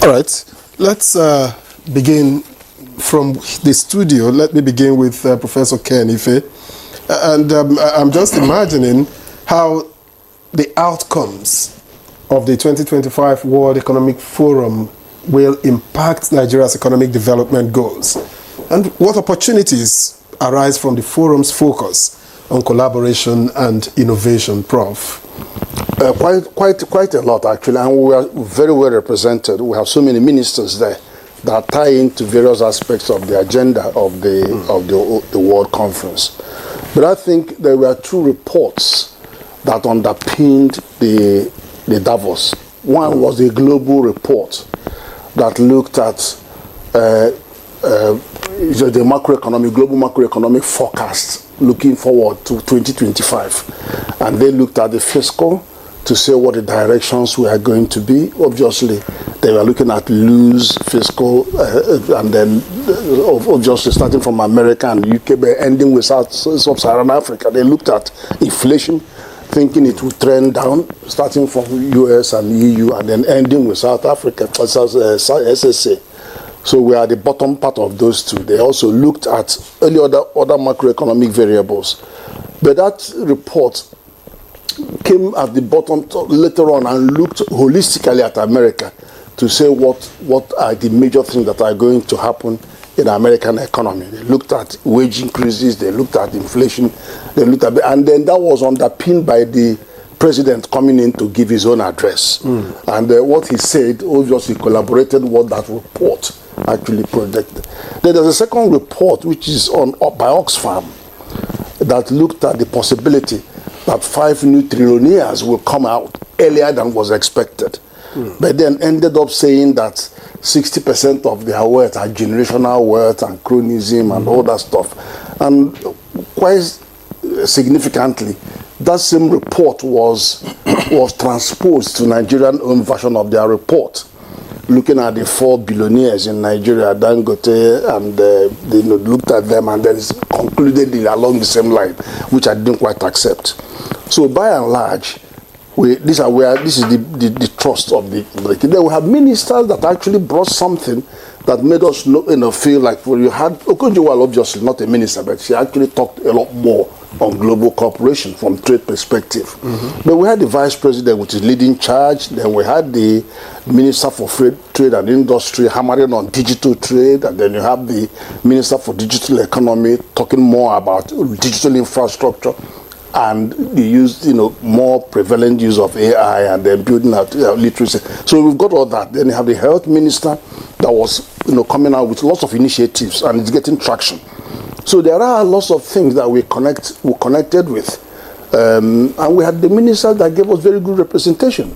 All right, let's begin from the studio. Let me begin with Professor Ken Ife. And I'm just imagining how the outcomes of the 2025 World Economic Forum will impact Nigeria's economic development goals, and what opportunities arise from the forum's focus on collaboration and innovation, Prof. Quite a lot, actually, and we are very well represented. We have so many ministers there that tie into various aspects of the agenda of the World Conference. But I think there were two reports that underpinned the Davos. One was a global report that looked at the global macroeconomic forecast looking forward to 2025. And they looked at the fiscal to say what the directions were going to be. Obviously, they were looking at loose fiscal, and then obviously starting from America and UK, but ending with Sub-Saharan Africa. They looked at inflation, thinking it would trend down, starting from US and EU, and then ending with South Africa, SSA. So we are at the bottom part of those two. They also looked at early other macroeconomic variables. But that report came at the bottom later on and looked holistically at America to say what are the major things that are going to happen in the American economy. They looked at wage increases, they looked at inflation, they looked at, and then that was underpinned by the president coming in to give his own address. And what he said obviously collaborated what that report actually projected. Then there's a second report which is by Oxfam that looked at the possibility that 5 new trillionaires will come out earlier than was expected. But then ended up saying that 60% of their wealth are generational wealth and cronyism and all that stuff. And quite significantly, that same report was transposed to Nigerian own version of their report, looking at the 4 billionaires in Nigeria, Dangote, and they looked at them and then concluded along the same line, which I didn't quite accept. So by and large, this is the trust of the. Then we have ministers that actually brought something that made us feel like, well, you had Okonjo-Iweala, obviously not a minister, but she actually talked a lot more on global cooperation from trade perspective. But we had the vice president, which is leading charge. Then we had the minister for trade and industry hammering on digital trade, and then you have the minister for digital economy talking more about digital infrastructure and the use, more prevalent use of AI, and then building out literacy. So we've got all that. Then you have the health minister that was, coming out with lots of initiatives, and it's getting traction. So there are lots of things that we connected with, and we had the minister that gave us very good representation.